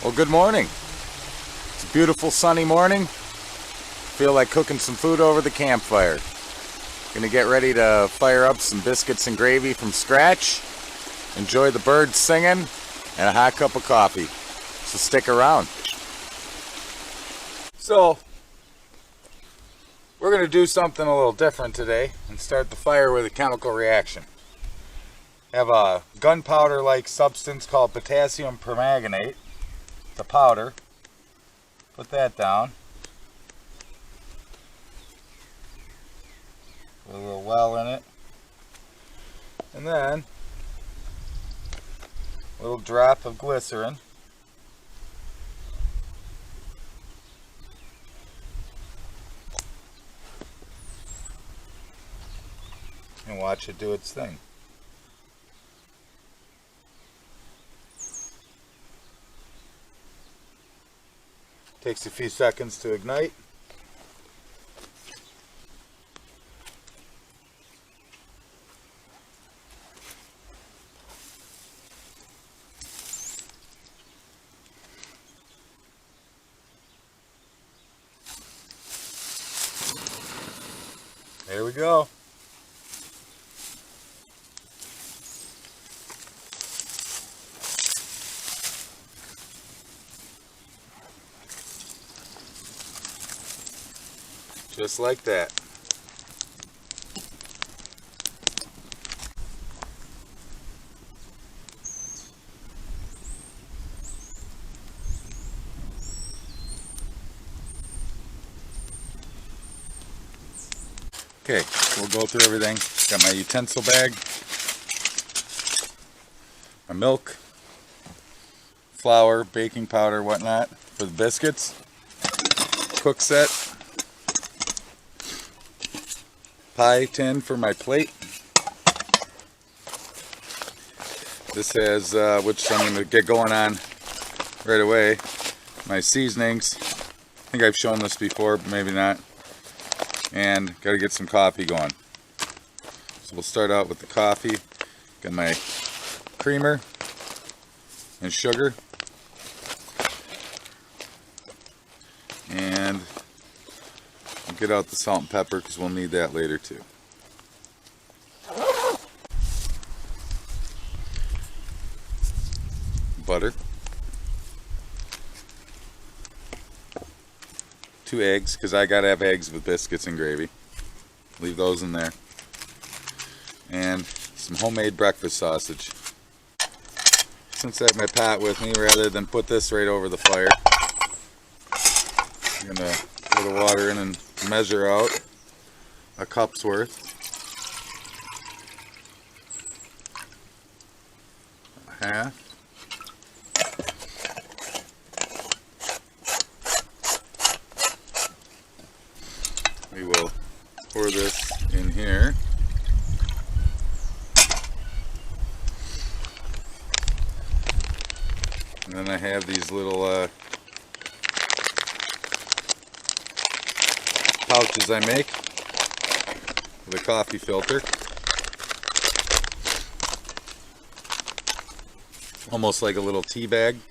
Well, good morning. It's a beautiful sunny morning. Feel like cooking some food over the campfire. Gonna get ready to fire up some biscuits and gravy from scratch. Enjoy the birds singing and a hot cup of coffee. So stick around. So, we're gonna do something a little different today and start the fire with a chemical reaction. I have a gunpowder-like substance called potassium permanganate. The powder. Put that down. Put a little well in it. And then a little drop of glycerin. And watch it do its thing. Takes a few seconds to ignite. There we go. Just like that. Okay, we'll go through everything. Got my utensil bag, my milk, flour, baking powder, whatnot for the biscuits, cook set, pie tin for my plate. This has, which I'm going to get going on right away, my seasonings. I think I've shown this before, but maybe not. And got to get some coffee going. So we'll start out with the coffee. Got my creamer and sugar. And I'll get out the salt and pepper because we'll need that later too. Butter. 2 eggs, because I gotta have eggs with biscuits and gravy. Leave those in there. And some homemade breakfast sausage. Since I have my pot with me, rather than put this right over the fire, I'm gonna pour the water in and measure out a cup's worth. Half. We will pour this in here. And then I have these little pouches I make with a coffee filter. Almost like a little tea bag.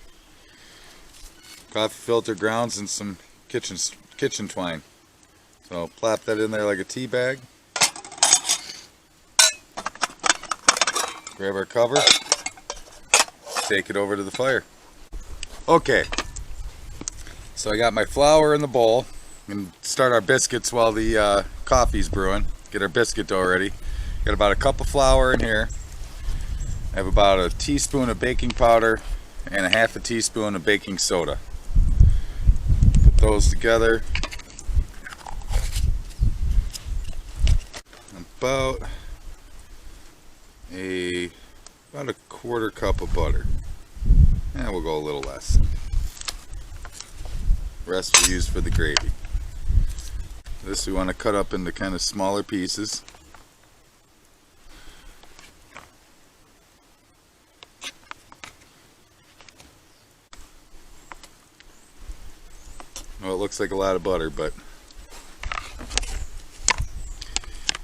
Coffee filter, grounds, and some kitchen twine. So plop that in there like a tea bag. Grab our cover. Take it over to the fire. Okay. So I got my flour in the bowl. I'm going to start our biscuits while the coffee's brewing. Get our biscuit dough ready. Got about a cup of flour in here. I have about a teaspoon of baking powder and a half a teaspoon of baking soda. Put those together. About a quarter cup of butter. And we'll go a little less. The rest we'll use for the gravy. This we want to cut up into kind of smaller pieces. Well, it looks like a lot of butter, but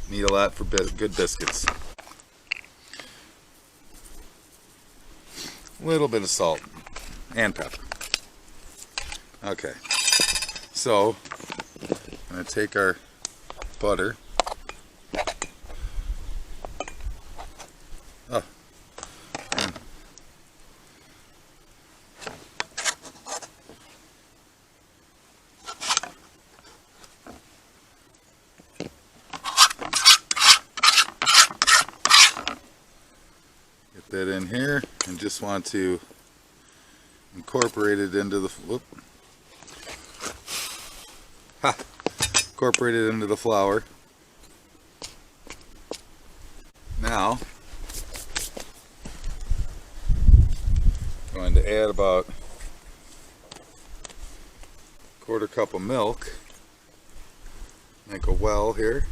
need a lot for good biscuits. A little bit of salt and pepper. Okay, so I'm going to take our butter. Oh, man. Get that in here, and just want to incorporate it into the incorporate it into the flour. Now going to add about a quarter cup of milk. Make a well here.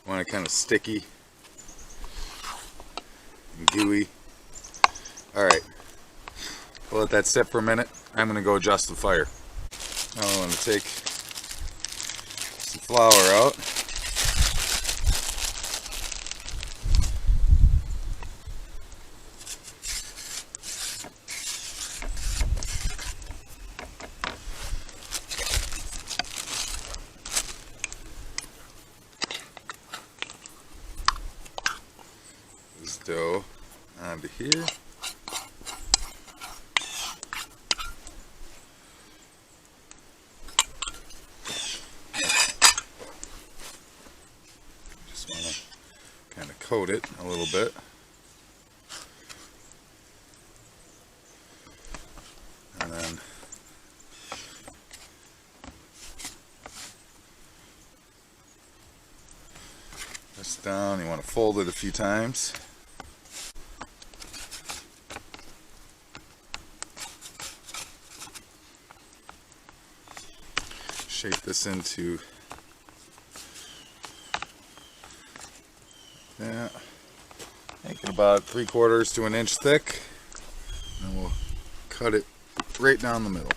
Want it kind of sticky and gooey. Alright, we'll let that sit for a minute. I'm going to go adjust the fire. Now I'm going to take some flour out. This dough onto here. Just want to kind of coat it a little bit. And then press down. You want to fold it a few times. Shape this into that. Make it about 3/4 to an inch thick, and we'll cut it right down the middle.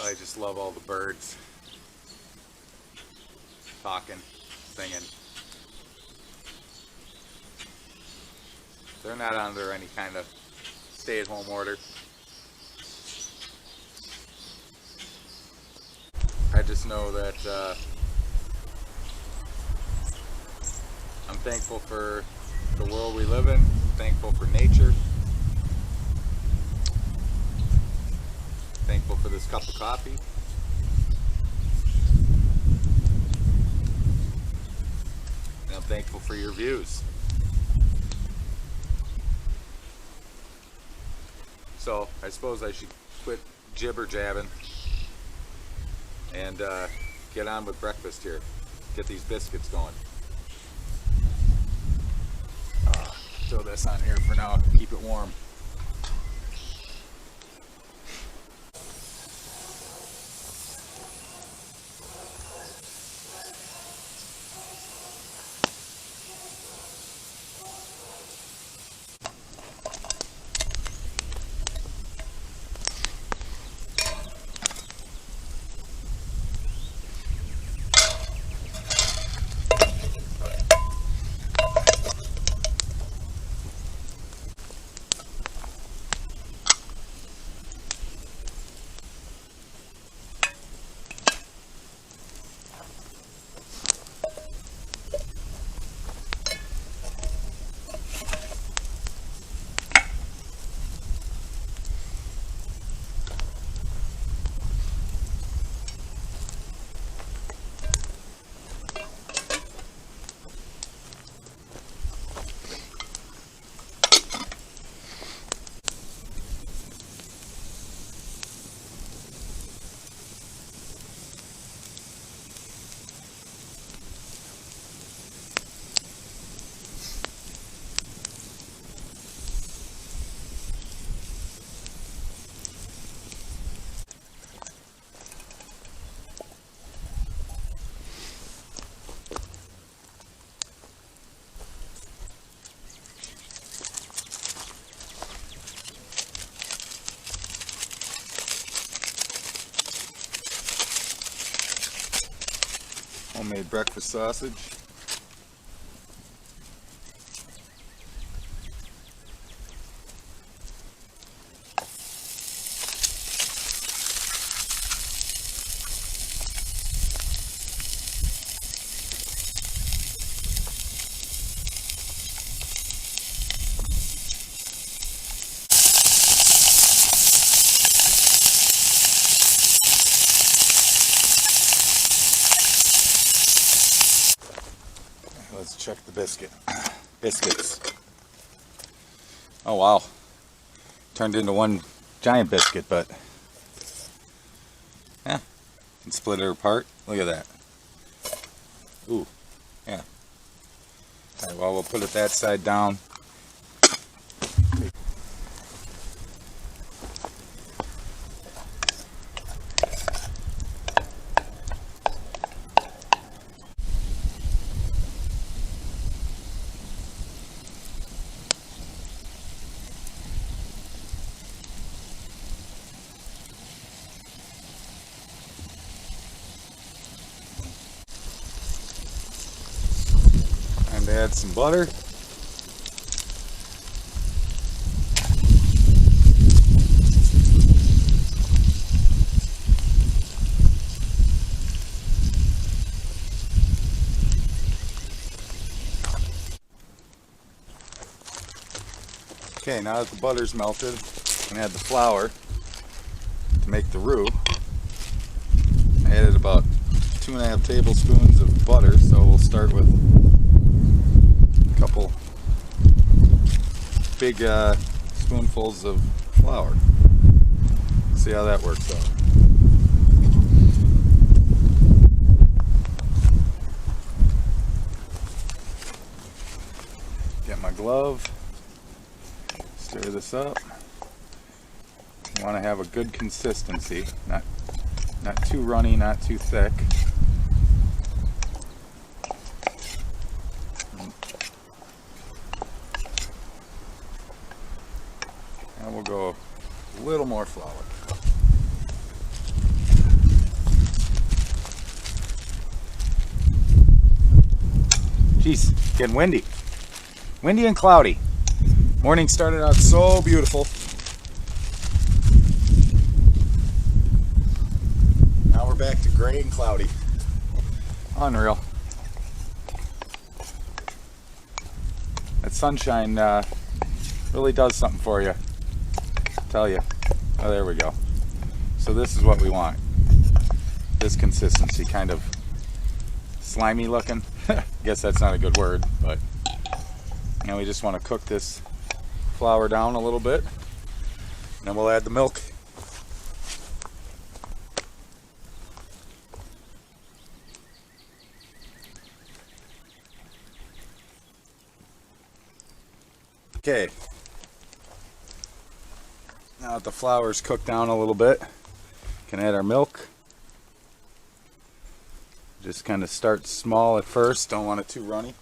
I just love all the birds talking, singing. They're not under any kind of stay-at-home order. I just know that I'm thankful for the world we live in, thankful for nature, thankful for this cup of coffee. And I'm thankful for your views. So I suppose I should quit jibber jabbing and get on with breakfast here. Get these biscuits going. Throw this on here for now, keep it warm. breakfast sausage. Let's check the biscuits. Oh wow, turned into one giant biscuit, but yeah, can split it apart. Look at that. Ooh, yeah. All right, well, we'll put it that side down. And add some butter. Okay, now that the butter's melted, I can add the flour to make the roux. I added about 2.5 tablespoons of butter, so we'll start with a couple big spoonfuls of flour. See how that works out. Get my glove. Stir this up. You want to have a good consistency, not too runny, not too thick. And we'll go a little more flour. Jeez, getting windy. Windy and cloudy. Morning started out so beautiful. Now we're back to gray and cloudy. Unreal. That sunshine really does something for you. I tell you. Oh, there we go. So this is what we want. This consistency, kind of slimy looking. I guess that's not a good word, but you know, we just want to cook this flour down a little bit, and then we'll add the milk. Okay, now that the flour's cooked down a little bit, we can add our milk. Just kind of start small at first, don't want it too runny.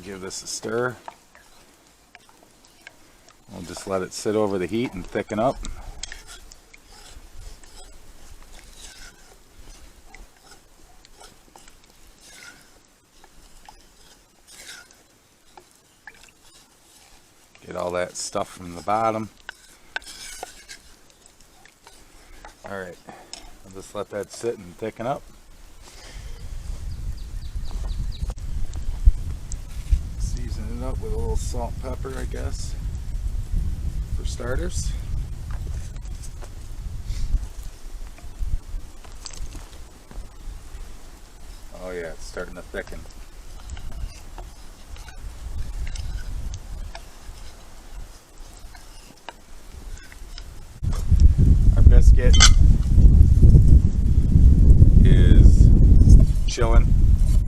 Give this a stir. We'll just let it sit over the heat and thicken up. Get all that stuff from the bottom. Alright, I'll just let that sit and thicken up. Up with a little salt and pepper, I guess, for starters. Oh yeah, it's starting to thicken. Our biscuit is chilling.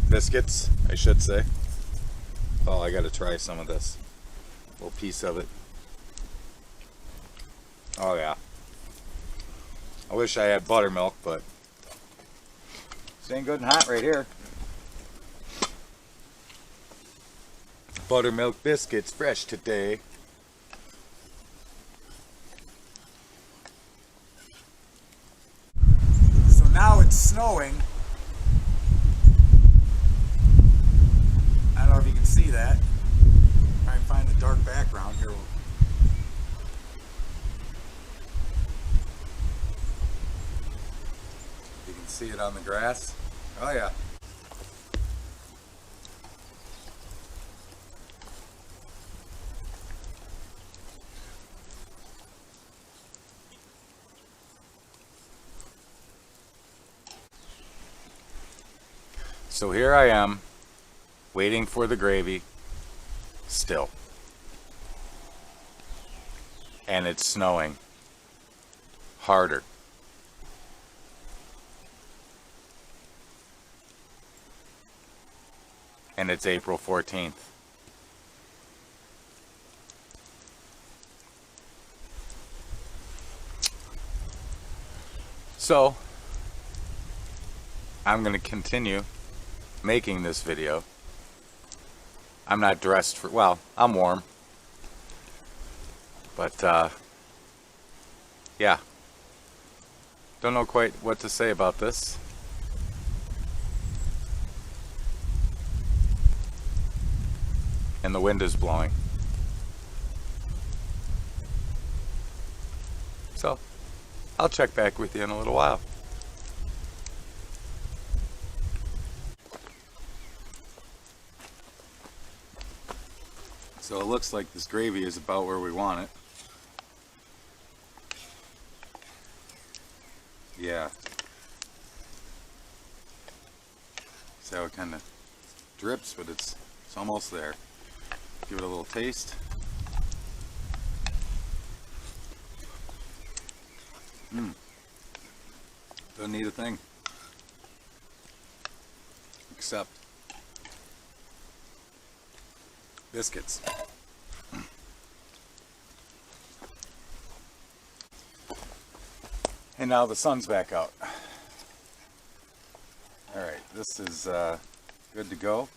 Biscuits, I should say. Oh, I gotta try some of this. A little piece of it. Oh yeah. I wish I had buttermilk, but staying good and hot right here. Buttermilk biscuits, fresh today. snowing. I don't know if you can see that. Try and find the dark background here. You can see it on the grass. Oh yeah. So here I am, waiting for the gravy, still. And it's snowing harder. And it's April 14th. So, I'm going to continue making this video. I'm not dressed for, well, I'm warm. But, yeah. Don't know quite what to say about this. And the wind is blowing. So, I'll check back with you in a little while. So it looks like this gravy is about where we want it. Yeah. See how it kind of drips, but it's almost there. Give it a little taste. Don't need a thing. Except biscuits. And now the sun's back out. Alright, this is good to go.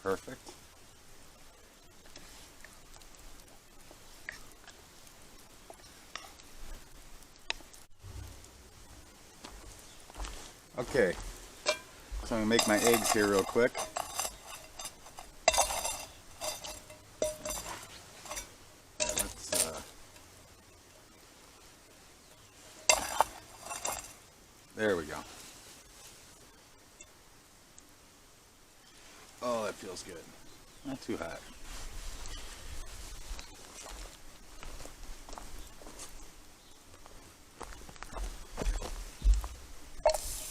Perfect. Okay, so I'm going to make my eggs here real quick. There we go. Oh, that feels good. Not too hot.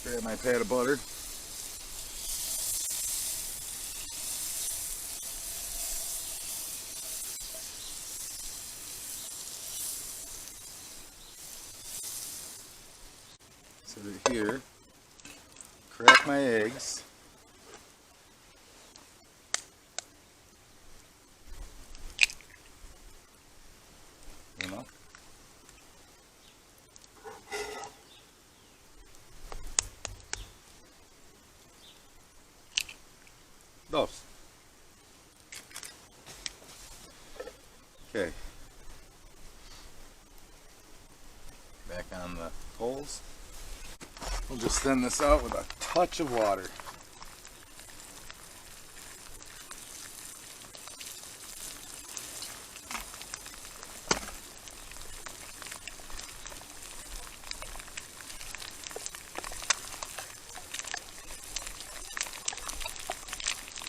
Grab my pat of butter. Set it here. Crack my eggs. You know. Those. Okay. Back on the coals. We'll just thin this out with a touch of water.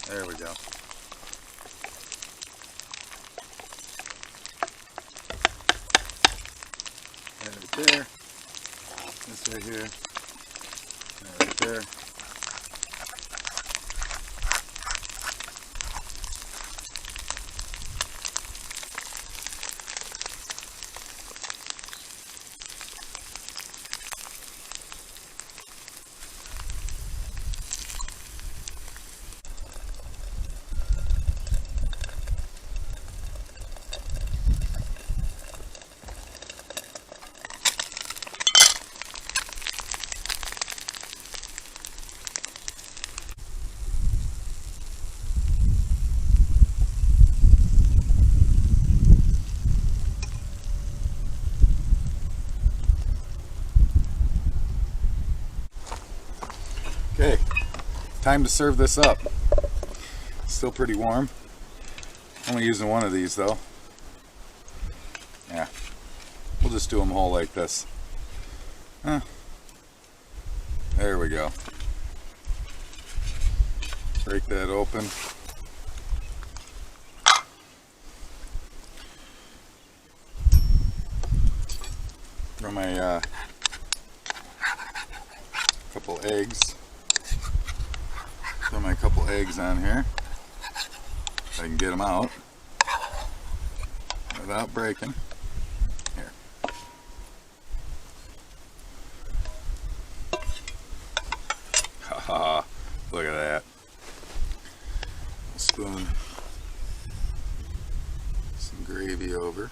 There we go. Right there. This right here. Right there. time to serve this up. Still pretty warm. Only using one of these though. Yeah, we'll just do them whole like this. There we go. Break that open. Throw my couple eggs. Throw my couple eggs on here. If I can get them out without breaking. Here. Haha, look at that. Spoon some gravy over.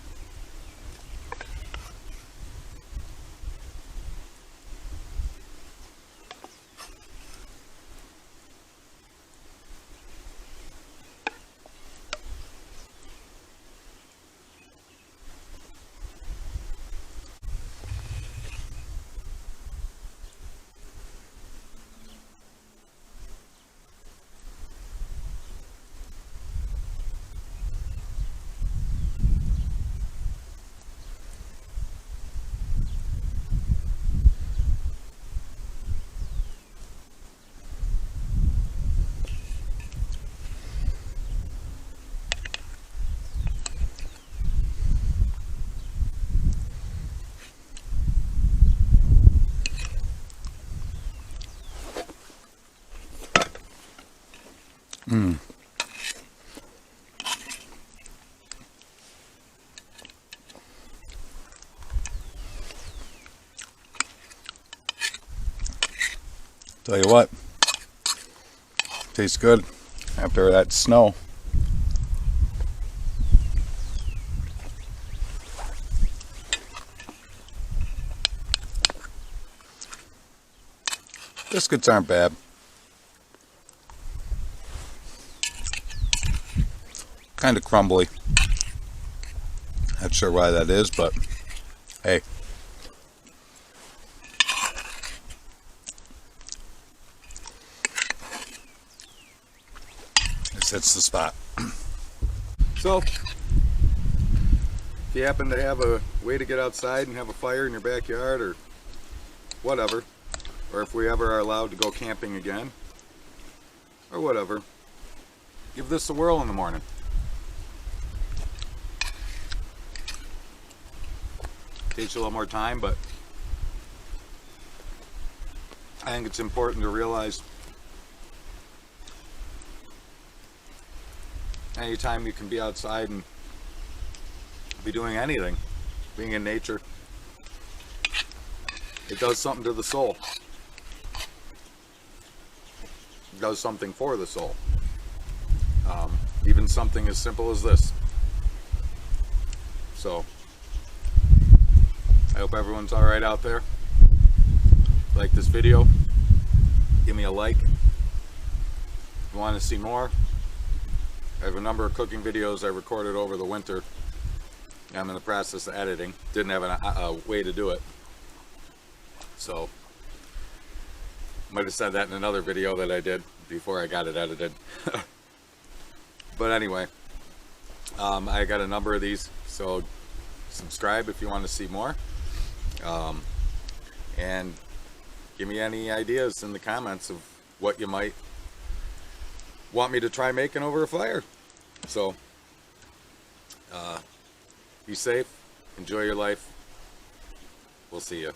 Tell you what, tastes good after that snow. Biscuits aren't bad. Kind of crumbly. Not sure why that is, but hey. This hits the spot. So, if you happen to have a way to get outside and have a fire in your backyard or whatever, or if we ever are allowed to go camping again, or whatever, give this a whirl in the morning. Takes a little more time, but I think it's important to realize anytime you can be outside and be doing anything, being in nature, it does something to the soul. It does something for the soul. Even something as simple as this. So, I hope everyone's alright out there. Like this video, give me a like. If you want to see more, I have a number of cooking videos I recorded over the winter. I'm in the process of editing. Didn't have a way to do it. So, might have said that in another video that I did before I got it edited. But anyway, I got a number of these, so subscribe if you want to see more. And give me any ideas in the comments of what you might want me to try making over a fire. So, be safe, enjoy your life. We'll see you.